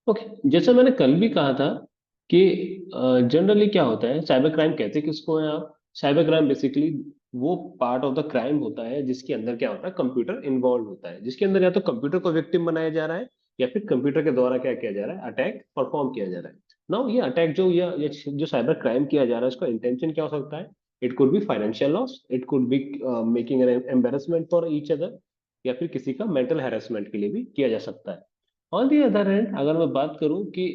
Okay, जैसे मैंने कल भी कहा था कि जनरली क्या होता है, साइबर क्राइम कहते किसको है आप? साइबर क्राइम बेसिकली वो पार्ट ऑफ द क्राइम होता है जिसके अंदर क्या होता है, कंप्यूटर इन्वॉल्व होता है, जिसके अंदर या तो कंप्यूटर को विक्टिम बनाया जा रहा है या फिर कंप्यूटर के द्वारा क्या किया जा रहा है, अटैक परफॉर्म किया जा रहा है। नाउ ये अटैक जो या जो साइबर क्राइम किया जा रहा है, उसका इंटेंशन क्या हो सकता है? It could be financial loss, it could be making an embarrassment for each other, या फिर किसी का मेंटल हैरेसमेंट के लिए भी किया जा सकता है। ऑन दी अदर हैंड अगर मैं बात करूं कि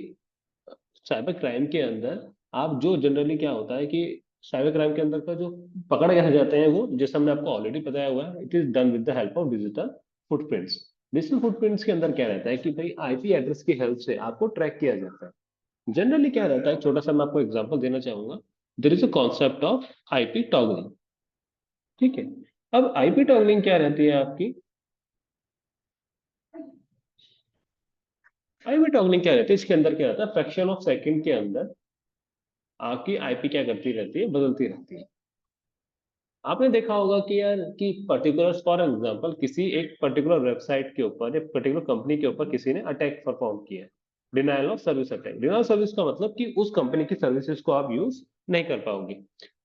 साइबर क्राइम के अंदर आप जो जनरली क्या होता है कि साइबर क्राइम के अंदर का जो पकड़ कैसे जाते हैं, वो जैसे हमने आपको ऑलरेडी बताया हुआ है, it is done with the help of digital footprints. Digital footprints के अंदर क्या रहता है कि भाई आईपी एड्रेस की हेल्प से आपको ट्रैक किया जाता है। जनरली क्या रहता है, छोटा सा मैं आपको एग्जांपल देना चाहूंगा। There is a concept of IP toggling. ठीक है। अब आईपी टॉगलिंग क्या रहती है आपकी? आईपी टॉगलिंग क्या रहती है, इसके अंदर क्या रहता है, फ्रैक्शन ऑफ सेकंड के अंदर आपकी आईपी क्या करती रहती है, बदलती रहती है। आपने देखा होगा कि यार कि पर्टिकुलर फॉर एग्जांपल किसी एक पर्टिकुलर वेबसाइट के ऊपर या पर्टिकुलर कंपनी के ऊपर किसी ने अटैक परफॉर्म किया, denial of service attack. Denial of service का मतलब कि उस कंपनी की सर्विसेज को आप यूज नहीं कर पाओगे।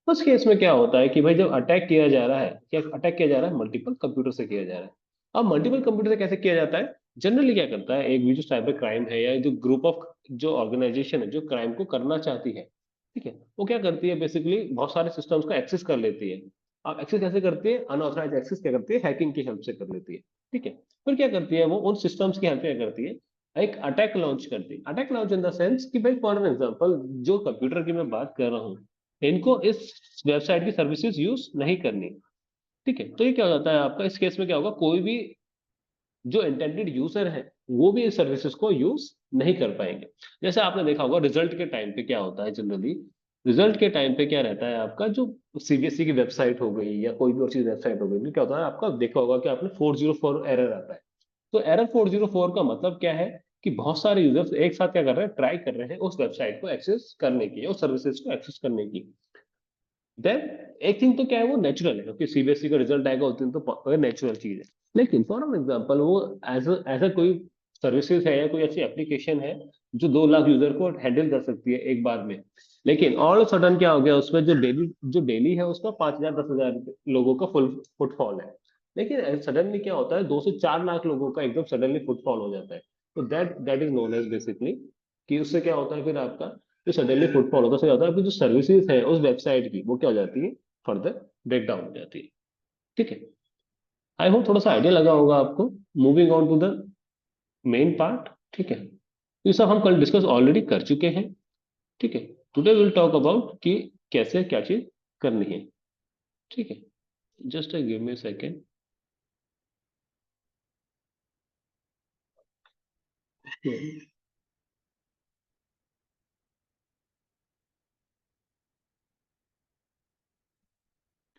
उस केस में क्या होता है कि भाई जब अटैक किया जा रहा है, क्या अटैक किया जा रहा है, मल्टीपल कंप्यूटर से किया जा रहा है। अब मल्टीपल कंप्यूटर से कैसे किया जाता है? जनरली क्या करता है, एक भी जो साइबर क्राइम है या जो ग्रुप ऑफ जो ऑर्गेनाइजेशन है जो क्राइम को करना चाहती है, ठीक है, वो क्या करती है, बेसिकली बहुत सारे सिस्टम्स को एक्सेस कर लेती है। अब एक्सेस कैसे करती है? अनऑथराइज एक्सेस क्या करती है, हैकिंग की हेल्प से कर लेती है। ठीक है। फिर क्या करती है वो, उन सिस्टम्स की हेल्प से क्या करती है, एक अटैक लॉन्च करती है। Attack launch in the sense कि भाई फॉर एन एग्जांपल जो कंप्यूटर की मैं बात कर रहा हूँ, इनको इस वेबसाइट की सर्विसेज यूज नहीं करनी। ठीक है, तो ये क्या हो जाता है आपका, इस केस में क्या होगा, कोई भी जो इंटेंडेड यूजर है वो भी इस सर्विसेज को यूज नहीं कर पाएंगे। जैसे आपने देखा होगा रिजल्ट के टाइम पे क्या होता है जनरली, रिजल्ट के टाइम पे क्या रहता है आपका, जो सीबीएसई की वेबसाइट हो गई या कोई भी और चीज वेबसाइट हो गई, तो क्या होता है आपका, देखा होगा कि आपने 404 एरर आता है। तो एरर 404 का मतलब क्या है कि बहुत सारे यूजर्स एक साथ क्या कर रहे हैं, ट्राई कर रहे हैं उस वेबसाइट को एक्सेस करने की, उस सर्विसेज को एक्सेस करने की। देन एक थिंग तो क्या है, वो नेचुरल है क्योंकि सीबीएसई का रिजल्ट आएगा उस दिन, तो नेचुरल चीज है। लेकिन फॉर एन एग्जांपल वो एज कोई सर्विसेज है या कोई ऐसी एप्लीकेशन है जो 2 लाख यूजर को हैंडल कर सकती है एक बार में, लेकिन ऑल सडन क्या हो गया, उसमें जो डेली है उसका 5,000 10,000 लोगों का फुल फुटफॉल है। लेकिन सडनली क्या होता है, 2 से 4 लाख लोगों का एकदम सडनली फुटफॉल हो जाता है। तो that is known as basically कि उससे क्या होता है फिर आपका, जो सडनली फुटफॉल होता है उससे क्या होता है, आपकी जो सर्विसेज है उस वेबसाइट की वो क्या हो जाती है, फर्दर ब्रेक डाउन हो जाती है। ठीक है। आई होप थोड़ा सा आइडिया लगा होगा आपको। Moving on to the main part. ठीक है, तो ये सब हम कल डिस्कस ऑलरेडी कर चुके हैं। ठीक है। टुडे विल टॉक अबाउट कि कैसे क्या चीज करनी है। ठीक है। Just give me second.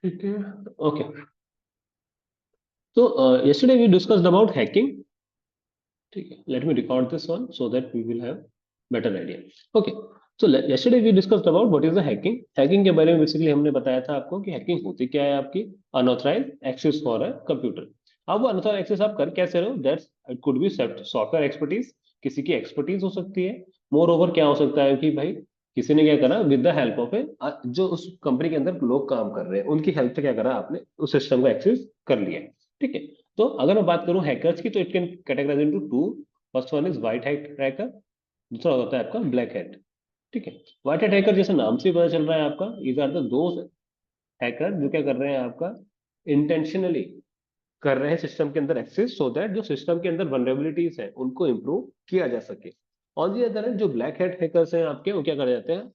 ठीक है। ओके, तो yesterday we discussed about hacking. ठीक है, let me record this one so that we will have better idea. Okay, so yesterday we discussed about what is the hacking. Hacking के बारे में basically हमने बताया था आपको कि हैकिंग होती क्या है, आपकी unauthorise access for a computer. अब वो अनऑथराइज एक्सेस आप कर कैसे रहे हो, that's it could be software expertise, किसी की एक्सपर्टीज हो सकती है। मोर ओवर क्या हो सकता है कि भाई किसी ने क्या करा, विद द हेल्प ऑफ ए, जो उस कंपनी के अंदर लोग काम कर रहे हैं उनकी हेल्प से क्या करा, आपने उस सिस्टम को एक्सेस कर लिया। ठीक है। तो अगर मैं बात करूं हैकर्स की, तो it can categorise into two. First one is white hat hacker, दूसरा होता है आपका ब्लैक हैट। ठीक है। व्हाइट हैट हैकर जैसे नाम से ही पता चल रहा है आपका, इज आर द दोस्त हैकर जो क्या कर रहे हैं आपका, इंटेंशनली कर रहे हैं सिस्टम के अंदर एक्सेस, सो दैट जो सिस्टम के अंदर वनरेबिलिटीज है उनको इंप्रूव किया जा सके। ऑन दी अदर हैंड जो ब्लैक हैट हैकर्स हैं आपके, वो क्या कर जाते हैं,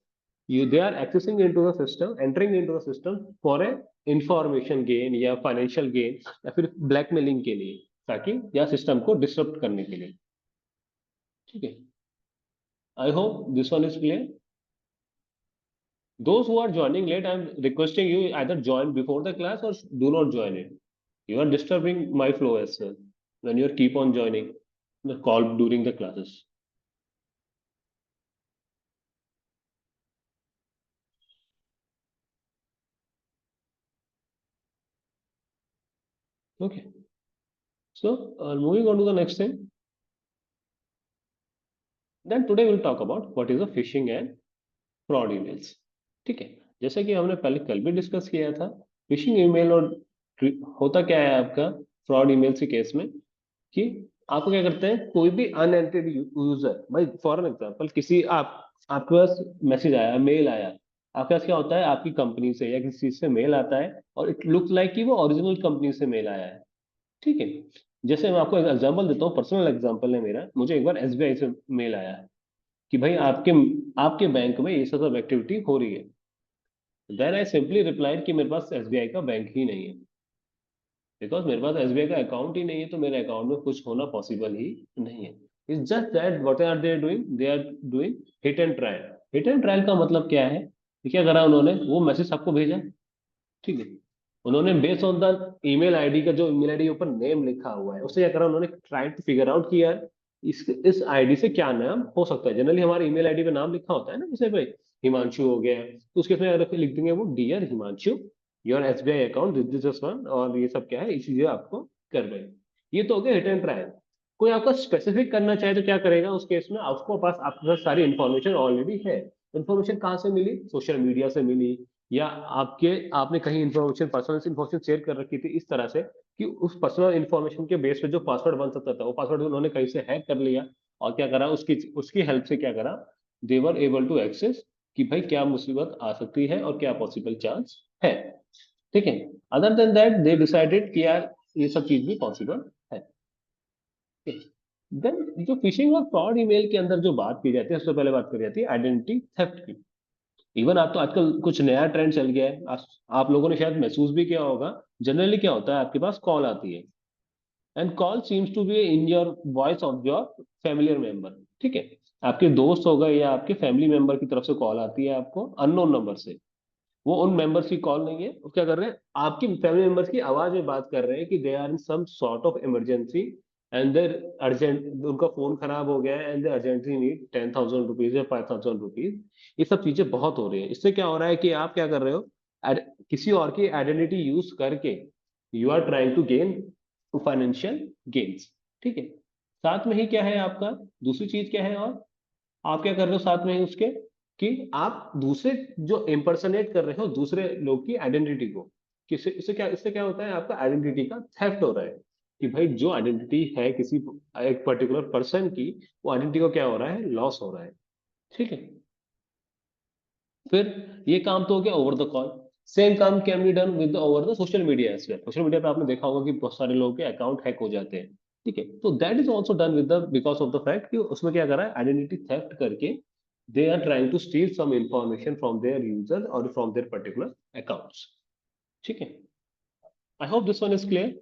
you they are accessing into the system, entering into the system for a information gain या financial gain या फिर ब्लैकमेलिंग के लिए, ताकि या सिस्टम को डिसरप्ट करने के लिए। ठीक है। I hope this one is clear. Those who are joining late, I'm requesting you either join before the class or do not join it. You are disturbing my flow as well when you keep on joining the call during the classes. Okay, so moving on to the next thing. Then today will talk about what is a phishing and fraud emails. ठीक है, जैसे कि हमने पहले कल भी discuss किया था, फिशिंग ईमेल और होता क्या है आपका फ्रॉड ईमेल के केस में, कि आपको क्या करते हैं, कोई भी अनएंटेड यूजर, भाई फॉर एग्जांपल किसी आपके पास मैसेज आया, मेल आया, आपके पास क्या होता है, आपकी कंपनी से या किसी चीज से मेल आता है और इट लुक लाइक कि वो ओरिजिनल कंपनी से मेल आया है। ठीक है, जैसे मैं आपको एक एग्जांपल देता हूँ, पर्सनल एग्जांपल है मेरा, मुझे एक बार एसबीआई से मेल आया है कि भाई आपके आपके बैंक में ये सब एक्टिविटी हो रही है। देन आई सिंपली रिप्लाइड कि मेरे पास एसबीआई का बैंक ही नहीं है, बिकॉज मेरे पास एसबीआई का अकाउंट ही नहीं है, तो मेरे अकाउंट में कुछ होना पॉसिबल ही नहीं है। It's just that what are they doing, they are doing hit and trial. Hit and trial का मतलब क्या है कि क्या करा उन्होंने, वो मैसेज आपको भेजा, ठीक है, उन्होंने based on the email ID का, जो ईमेल आईडी के ऊपर नेम लिखा हुआ है, उससे क्या करा उन्होंने, ट्राई टू फिगर आउट किया इस आईडी से क्या नाम हो सकता है। जनरली हमारे ईमेल आईडी पे नाम लिखा होता है ना, जैसे भाई हिमांशु हो गया, तो उसके उसमें अगर लिख देंगे वो dear Himanshu, your SBI account this this one, और ये सब क्या है, इस चीजें आपको कर रहे हैं। ये तो हो गया हिट एंड ट्रायल। कोई आपका स्पेसिफिक करना चाहे तो क्या करेगा उस केस में, आपको पास आपके पास सारी इंफॉर्मेशन ऑलरेडी है। इंफॉर्मेशन कहाँ से मिली, सोशल मीडिया से मिली, या आपके आपने कहीं इंफॉर्मेशन, पर्सनल इंफॉर्मेशन शेयर कर रखी थी इस तरह से कि उस पर्सनल इंफॉर्मेशन के बेस पे जो पासवर्ड बन सकता था, वो पासवर्ड उन्होंने कहीं से हैक कर लिया, और क्या करा, उसकी उसकी हेल्प से क्या करा, दे वर एबल टू एक्सेस कि भाई क्या मुसीबत आ सकती है और क्या पॉसिबल चांस है। ठीक है, other than that they decided कि यार ये सब चीज भी पॉसिबल है। देन जो फिशिंग और फ्रॉड ईमेल के अंदर जो बात की जाती है, सबसे पहले बात करी जाती है आइडेंटिटी थेफ्ट की। इवन आप तो आजकल कुछ नया ट्रेंड चल गया है, आप लोगों ने शायद महसूस भी किया होगा। जनरली क्या होता है, आपके पास कॉल आती है, and call seems to be in your voice of your familiar member. ठीक है, आपके दोस्त हो गए या आपके फैमिली मेंबर की तरफ से कॉल आती है आपको अननोन नंबर से, वो उन मेंबर्स की कॉल नहीं है, वो क्या कर रहे हैं, आपकी फैमिली मेंबर्स की आवाज में बात कर रहे हैं कि they are in some sort of emergency, and they're urgent, उनका फोन खराब हो गया है and they urgently need 10,000 rupees या 5,000 रुपीज। ये सब चीजें बहुत हो रही है। इससे क्या हो रहा है कि आप क्या कर रहे हो, किसी और की आइडेंटिटी यूज करके you are trying to gain financial gains. ठीक है, साथ में ही क्या है आपका, दूसरी चीज क्या है, और आप क्या कर रहे हो साथ में ही उसके, कि आप दूसरे जो इम्पर्सनेट कर रहे हो दूसरे लोग की आइडेंटिटी को, किसी इससे क्या होता है, आपका आइडेंटिटी का थेफ्ट हो रहा है, कि भाई जो आइडेंटिटी है किसी एक पर्टिकुलर पर्सन की, वो आइडेंटिटी को क्या हो रहा है, लॉस हो रहा है। ठीक है, फिर ये काम तो हो गया ओवर द कॉल। सेम काम can be done with over the social media as well. Social media पे आपने देखा होगा कि बहुत सारे लोगों के अकाउंट हैक हो जाते हैं। ठीक है, तो that is also done with the because of the fact कि उसमें क्या करा है, आइडेंटिटी थेफ्ट करके they are trying to steal some information from their user और फ्रॉम देयर पर्टिकुलर अकाउंट्स। ठीक है, I hope this one is clear.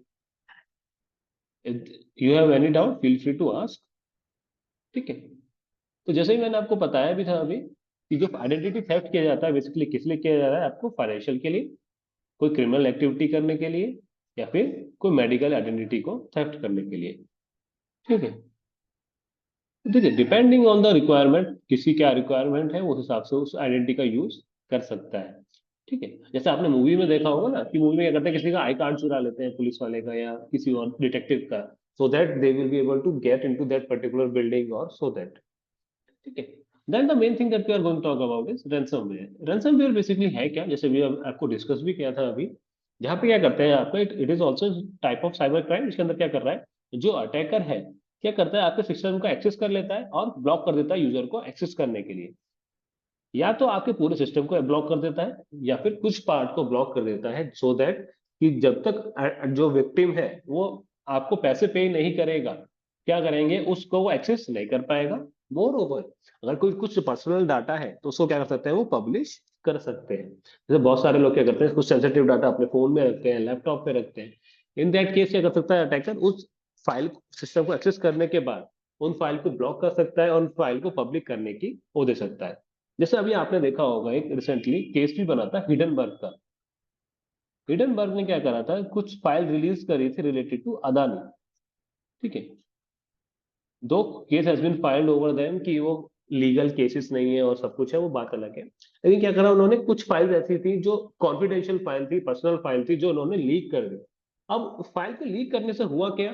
You have any doubt feel free to ask. ठीक है, तो जैसे ही मैंने आपको बताया भी था अभी, कि जो आइडेंटिटी थेफ्ट किया जाता है बेसिकली किस लिए किया जा रहा है, आपको फाइनेंशियल के लिए, कोई क्रिमिनल एक्टिविटी करने के लिए, या फिर कोई मेडिकल आइडेंटिटी को थेफ्ट करने के लिए। ठीक है, तो देखिए डिपेंडिंग ऑन द रिक्वायरमेंट, किसी क्या रिक्वायरमेंट है उस हिसाब से उस आइडेंटिटी का यूज कर सकता है। ठीक है, जैसे आपने मूवी में देखा होगा ना, कि मूवी में क्या करते हैं, किसी का आई कार्ड चुरा लेते हैं पुलिस वाले का या किसी और डिटेक्टिव का, so that they will be able to get into that particular building और सो दैट। ठीक है, then the main thing that we are going to talk about is ransomware. Ransomware basically है क्या, जैसे भी आपको डिस्कस भी किया था अभी, जहाँ पे क्या करते हैं आपका, it is also type of cyber crime. इसके अंदर क्या कर रहा है, जो अटैकर है क्या करता है, आपके सिस्टम को एक्सेस कर लेता है और ब्लॉक कर देता है यूजर को एक्सेस करने के लिए। या तो आपके पूरे सिस्टम को ब्लॉक कर देता है, या फिर कुछ पार्ट को ब्लॉक कर देता है, सो दैट कि जब तक जो विक्टिम है वो आपको पैसे पे नहीं करेगा, क्या करेंगे, उसको वो एक्सेस नहीं कर पाएगा। मोर ओवर, अगर कोई कुछ पर्सनल डाटा है तो उसको क्या कर सकते हैं, वो पब्लिश कर सकते हैं। जैसे बहुत सारे लोग क्या करते हैं, कुछ सेंसिटिव डाटा अपने फोन में रखते हैं, लैपटॉप पे रखते हैं। इन दैट केस क्या कर सकता है अटैकर, उस फाइल सिस्टम को एक्सेस करने के बाद उन फाइल को ब्लॉक कर सकता है और उन फाइल को पब्लिक करने की वो दे सकता है। जैसे अभी आपने देखा होगा एक रिसेंटली केस भी बना था हिडनबर्ग का। हिडनबर्ग ने क्या करा था, कुछ फाइल रिलीज करी थी रिलेटेड टू अदानी। ठीक है, दो case has been filed over them कि वो लीगल केसेस नहीं है और सब कुछ है, वो बात अलग है। लेकिन क्या करा उन्होंने, कुछ फाइल्स ऐसी थी जो कॉन्फिडेंशियल फाइल थी, पर्सनल फाइल थी, जो उन्होंने लीक कर दी। अब फाइल को लीक करने से हुआ क्या,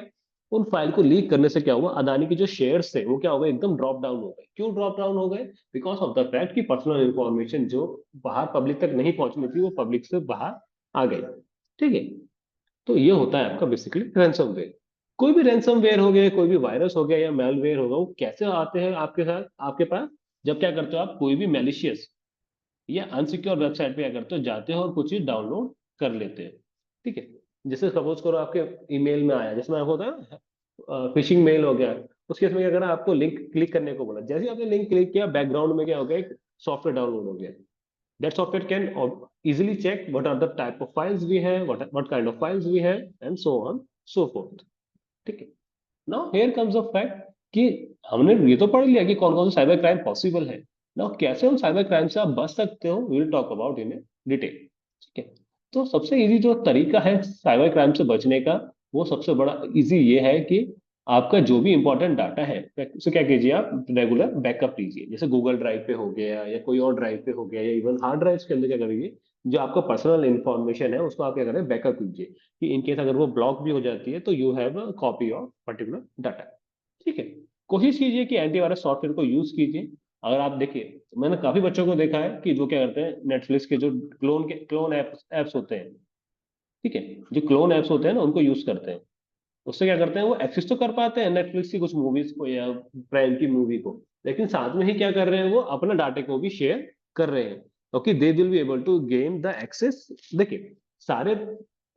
उन फाइल को लीक करने से क्या हुआ, अदानी के जो शेयर्स थे वो क्या हो गए, एकदम ड्रॉप डाउन हो गए। क्यों ड्रॉप डाउन हो गए? बिकॉज ऑफ द फैक्ट कि पर्सनल इंफॉर्मेशन जो बाहर पब्लिक तक नहीं पहुंचनी थी वो पब्लिक से बाहर आ गई। ठीक है। तो ये होता है आपका बेसिकली रैंसमवेयर। कोई भी रैंसमवेयर हो गया, कोई भी वायरस हो गया या मेलवेयर होगा, वो कैसे आते हैं आपके साथ, आपके पास? जब क्या करते हो आप, कोई भी मैलिशियस या अनसिक्योर वेबसाइट पे क्या करते हो, जाते हो और कुछ चीज डाउनलोड कर लेते हैं। ठीक है। जैसे सपोज करो आपके ईमेल में आया, जिसमें आपको होता है फिशिंग मेल हो गया, उस केस में क्या करना, आपको लिंक क्लिक करने को बोला, जैसे ही आपने लिंक क्लिक किया, बैकग्राउंड में क्या हो गया, एक सॉफ्टवेयर डाउनलोड हो गया। That software can easily check what are the type of files we have, what kind of files we have, and so on so forth। ठीक है। Now here comes the fact कि हमने ये तो पढ़ लिया कि कौन कौन सा साइबर क्राइम पॉसिबल है। नाउ कैसे हम साइबर क्राइम से आप बच सकते हो, will talk about in detail. ठीक है। तो सबसे इजी जो तरीका है साइबर क्राइम से बचने का, वो सबसे बड़ा इजी ये है कि आपका जो भी इंपॉर्टेंट डाटा है उसे क्या कीजिए, आप रेगुलर बैकअप लीजिए। जैसे गूगल ड्राइव पे हो गया या कोई और ड्राइव पे हो गया, या इवन हार्ड ड्राइव के अंदर क्या करिए, जो आपका पर्सनल इंफॉर्मेशन है उसको आप क्या करें, बैकअप कीजिए, कि इन केस अगर वो ब्लॉक भी हो जाती है तो you have a copy of particular data. ठीक है। कोशिश कीजिए कि एंटीवायरस सॉफ्टवेयर को यूज कीजिए। अगर आप देखिए, मैंने काफी बच्चों को देखा है कि जो क्या करते हैं, नेटफ्लिक्स के जो क्लोन एप्स होते हैं, ठीक है, जो क्लोन एप्स होते हैं ना, उनको यूज करते हैं। उससे क्या करते हैं, वो एक्सेस तो कर पाते हैं नेटफ्लिक्स की कुछ मूवीज को या प्राइम की मूवी को, लेकिन साथ में ही क्या कर रहे हैं, वो अपना डाटा को भी शेयर कर रहे हैं। Okay, they will be able to gain the access. देखिए, सारे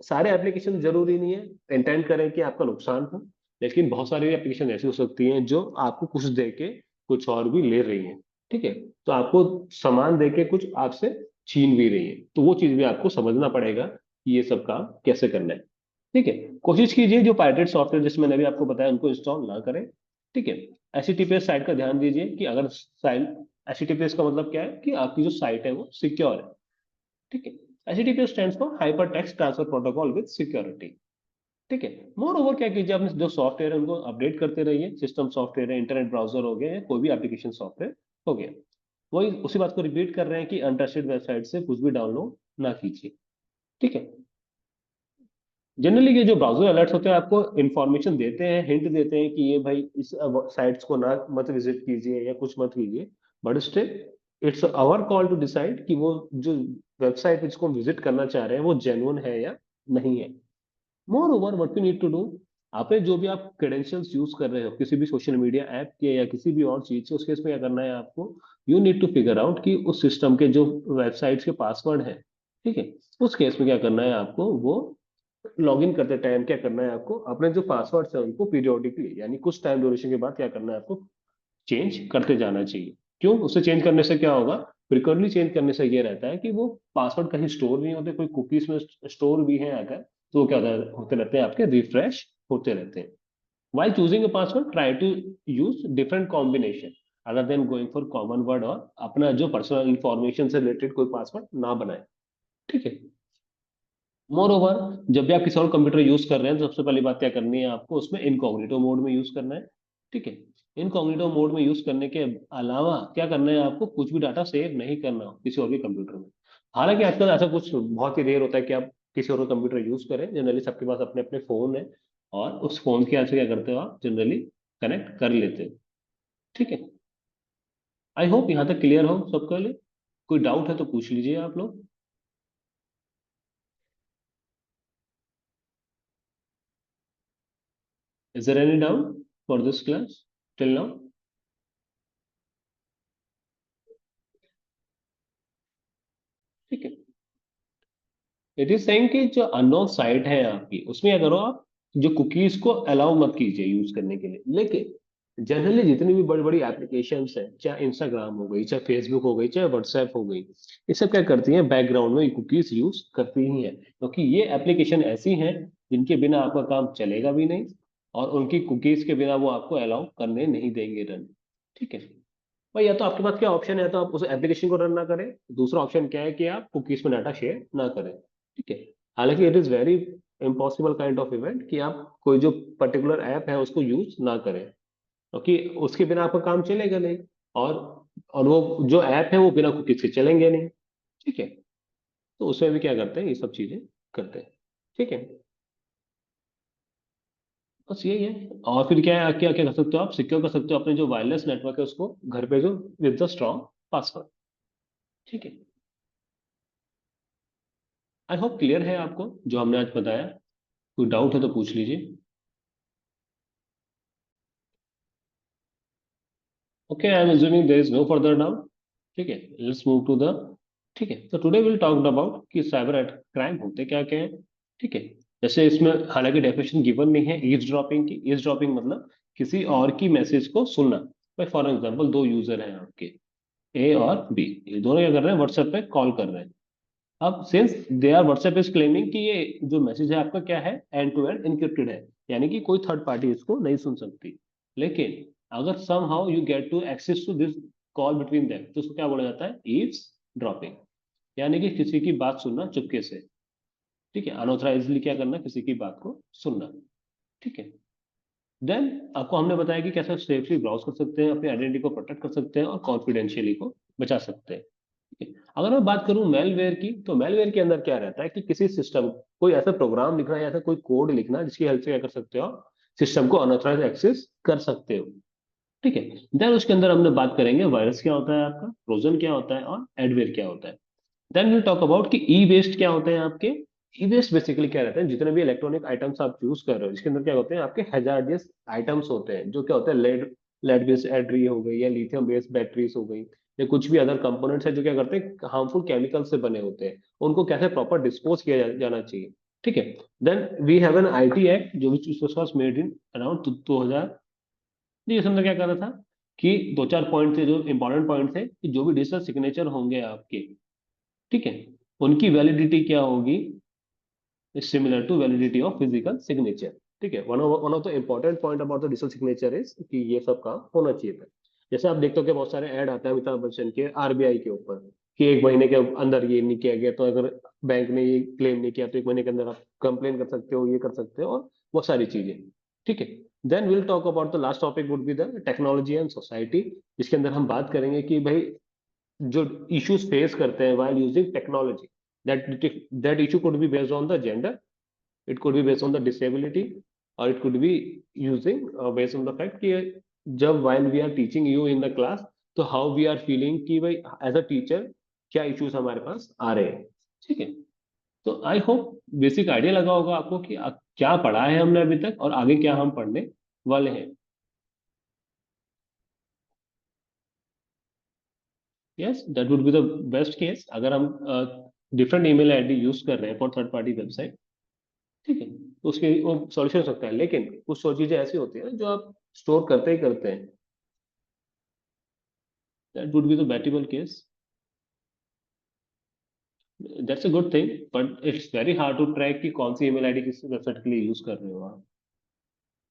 सारे एप्लीकेशन जरूरी नहीं है इंटेंड करें कि आपका नुकसान हो, लेकिन बहुत सारी एप्लीकेशन ऐसी हो सकती हैं जो आपको कुछ दे के कुछ और भी ले रही हैं। ठीक है। तो आपको सामान दे के कुछ आपसे छीन भी रही है, तो वो चीज भी आपको समझना पड़ेगा कि ये सब काम कैसे करना है। ठीक है। कोशिश कीजिए जो पायरेटेड सॉफ्टवेयर जिसमें मैंने अभी आपको बताया उनको इंस्टॉल ना करें। ठीक है। एचटीटीपीएस साइट का ध्यान दीजिए कि अगर साइट, एचटीटीपीएस का मतलब क्या है कि आपकी जो साइट है वो सिक्योर है। ठीक है। HTTPS stands for hyper text transfer protocol with security. ठीक है। मोर ओवर क्या कीजिए, अपने जो सॉफ्टवेयर है उनको अपडेट करते रहिए। सिस्टम सॉफ्टवेयर है, इंटरनेट ब्राउजर हो गया, या कोई भी एप्लीकेशन सॉफ्टवेयर हो गया, वही उसी बात को रिपीट कर रहे हैं कि अनट्रस्टेड वेबसाइट से कुछ भी डाउनलोड ना कीजिए। ठीक है। जनरली ये जो ब्राउजर अलर्ट्स होते हैं आपको इन्फॉर्मेशन देते हैं, हिंट देते हैं कि ये भाई इस साइट्स को ना मत विजिट कीजिए या कुछ मत कीजिए, but still it's our call to decide कि वो जो वेबसाइट जिसको हम विजिट करना चाह रहे हैं वो जेन्युइन है या नहीं है। Moreover what you need to do, आपने जो भी आप क्रेडेंशियल्स यूज कर रहे हो किसी भी सोशल मीडिया ऐप के या किसी भी और चीज से, उस केस में क्या करना है आपको, you need to figure out कि उस सिस्टम के जो वेबसाइट्स के पासवर्ड है, ठीक है, उस केस में क्या करना है आपको, वो लॉग इन करते टाइम क्या करना है आपको, अपने जो पासवर्ड है उनको पीरियोडिकली यानी कुछ टाइम ड्यूरेशन के बाद क्या करना है आपको, चेंज करते जाना चाहिए। क्यों? उससे चेंज करने से क्या होगा, फ्रिक्वेंटली चेंज करने से ये रहता है कि वो पासवर्ड कहीं स्टोर नहीं होते, कोई कुकीज में स्टोर भी है अगर, तो वो क्या होते रहते हैं आपके, रिफ्रेश होते रहते हैं। while choosing a password try to use different combination other than going for common word, और अपना जो पर्सनल इंफॉर्मेशन से रिलेटेड कोई पासवर्ड ना बनाए। ठीक है। मोर ओवर, जब भी आप किसी और कंप्यूटर यूज कर रहे हैं तो सबसे पहली बात क्या करनी है आपको, उसमें इनकॉग्निटो मोड में यूज करना है। ठीक है। इनकॉग्निटो मोड में यूज करने के अलावा क्या करना है आपको, कुछ भी डाटा सेव नहीं करना किसी और के कंप्यूटर में। हालांकि आजकल ऐसा कुछ बहुत ही रेयर होता है कि आप किसी और का कंप्यूटर यूज करें, जनरली सबके पास अपने अपने फोन है, और उस फोन के से क्या करते हो आप, जनरली कनेक्ट कर लेते हो। ठीक है। आई होप यहाँ तक क्लियर हो सबके लिए। कोई डाउट है तो पूछ लीजिए आप लोग। Is there any doubt for this class till now? ठीक है। इट इज सेइंग कि जो अननोन साइट है आपकी, उसमें क्या करो आप, जो कुकीज को अलाउ मत कीजिए यूज करने के लिए। लेकिन जनरली जितनी भी बड़ी बड़ी एप्लीकेशंस हैं, चाहे इंस्टाग्राम हो गई, चाहे फेसबुक हो गई, चाहे व्हाट्सएप हो गई, ये सब क्या करती हैं, बैकग्राउंड में कुकीज यूज करती ही हैं, क्योंकि ये एप्लीकेशन ऐसी हैं जिनके बिना आपका काम चलेगा भी नहीं, और उनकी कुकीज के बिना वो आपको अलाउ करने नहीं देंगे रन। ठीक है। भाई, या तो आपके पास क्या ऑप्शन है, तो आप उस एप्लीकेशन को रन ना करें, दूसरा ऑप्शन क्या है कि आप कुकीज में डाटा शेयर ना करें। ठीक है। हालांकि it is very impossible kind of event कि आप कोई जो पर्टिकुलर ऐप है उसको यूज ना करें, क्योंकि उसके बिना आपका काम चलेगा नहीं, और और वो जो ऐप है वो बिना कुकीज के चलेंगे नहीं। ठीक है। तो उसमें भी क्या करते हैं, ये सब चीजें करते हैं। ठीक है। बस यही है। और फिर क्या है, क्या क्या कर सकते हो आप, सिक्योर कर सकते हो अपने जो वायरलेस नेटवर्क है उसको घर पे, जो विद द स्ट्रॉन्ग पासवर्ड। ठीक है। आई होप क्लियर है आपको जो हमने आज बताया। कोई डाउट है तो पूछ लीजिए। Okay, I am assuming there is no further doubt. ठीक है, लेट्स मूव टू द। ठीक है, तो टुडे विल टॉक अबाउट कि साइबर क्राइम होते क्या क्या है। ठीक है। जैसे इसमें हालांकि डेफिनेशन गिवन नहीं है ईज की। ईज ड्रॉपिंग मतलब किसी और की मैसेज को सुनना। भाई फॉर एग्जांपल दो यूजर हैं आपके, ए और बी, ये दोनों क्या कर रहे हैं, व्हाट्सएप पे कॉल कर रहे हैं। अब since they are, WhatsApp is claiming कि ये जो मैसेज है आपका क्या है, एंड टू एंड इनक्रिप्टेड है, यानी कि कोई थर्ड पार्टी इसको नहीं सुन सकती। लेकिन अगर somehow you get to access to this call between them, तो उसको क्या बोला जाता है, ईव्स ड्रॉपिंग। यानी कि किसी की बात सुनना चुपके से। ठीक है, अनऑथराइजली क्या करना, किसी की बात को सुनना। ठीक है। देन आपको हमने बताया कि कैसे सेफली ब्राउज कर सकते हैं, अपनी आइडेंटिटी को प्रोटेक्ट कर सकते हैं और कॉन्फिडेंशियली को बचा सकते हैं। ठीक है? अगर मैं बात करूं मेलवेयर की, तो मेलवेयर के अंदर क्या रहता है कि किसी सिस्टम, कोई ऐसा प्रोग्राम लिखना या ऐसा कोई कोड लिखना जिसकी हेल्प से क्या कर सकते हो, सिस्टम को अनऑथराइज एक्सेस कर सकते हो। ठीक है। देन उसके अंदर हमने बात करेंगे वायरस क्या होता है आपका, ट्रोजन क्या होता है और एडवेयर क्या होता है। देन विल टॉक अबाउट कि ई वेस्ट क्या होते हैं आपके। ई वेस्ट बेसिकली क्या रहते हैं, जितने भी इलेक्ट्रॉनिक आइटम्स आप यूज कर रहे हो इसके अंदर क्या होते हैं, आपके हैजार्डियस आइटम्स होते हैं, जो क्या होते हैं, लेड लेड बेस्ड बैटरी हो गई या लिथियम बेस्ड बैटरीज हो गई, या कुछ भी अदर कंपोनेंट्स है जो क्या करते हैं, हार्मफुल केमिकल से बने होते हैं। उनको कैसे प्रॉपर डिस्पोज किया जाना चाहिए। ठीक है। Then we have an IT act जो which was made in around 2000। जी, इसके अंदर क्या कर रहा था कि दो चार पॉइंट थे जो इंपॉर्टेंट पॉइंट थे, कि जो भी डिजिटल सिग्नेचर होंगे आपके, ठीक है, उनकी वैलिडिटी क्या होगी, similar to validity of physical signature. ठीक है, one of the important point about the digital signature is कि ये सब काम होना चाहिए था। जैसे आप देखते हो कि बहुत सारे ऐड आता है अमिताभ बच्चन के आरबीआई के ऊपर, कि एक महीने के अंदर ये नहीं किया गया, तो अगर बैंक ने ये क्लेम नहीं किया तो एक महीने के अंदर आप कंप्लेन कर सकते हो, ये कर सकते हो, और बहुत सारी चीजें। ठीक है। Then will talk about the last topic would be the technology and society, जिसके अंदर हम बात करेंगे कि भाई जो इश्यूज फेस करते हैं while using technology, that that issue could be based on the gender, it could be based on the disability, or it could be using based on the fact कि जब while we are teaching you in the class, तो how we are feeling कि भाई as a teacher क्या issues हमारे पास आ रहे हैं। ठीक है। तो आई होप बेसिक आइडिया लगा होगा आपको कि क्या पढ़ा है हमने अभी तक और आगे क्या हम पढ़ने वाले हैं। Yes, that would be the best case, अगर हम डिफरेंट ईमेल आईडी यूज कर रहे हैं फॉर थर्ड पार्टी वेबसाइट। ठीक है, तो उसके वो सॉल्यूशन हो सकता है, लेकिन कुछ सौ चीजें ऐसी होती है ना जो आप स्टोर करते ही करते हैं, that would be the debatable case. That's a good thing, but it's very hard to track कि कौन सी ईमेल आईडी किस वेबसाइट के लिए यूज कर रहे हो आप।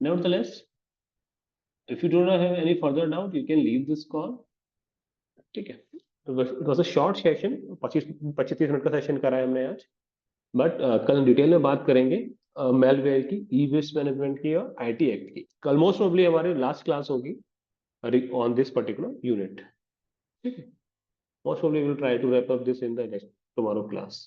Nevertheless, if you don't have any further doubt you can leave this call. ठीक है, it was a short session, 25 25 30 minute का सेशन करा है हमने आज। बट कल हम डिटेल में बात करेंगे मेलवेयर की, ई वेस्ट मैनेजमेंट की और आईटी एक्ट की। कल मोस्ट प्रोबेबली हमारी लास्ट क्लास होगी ऑन दिस पर्टिकुलर यूनिट। ठीक है, most probably we'll try to wrap up this in the next tomorrow class.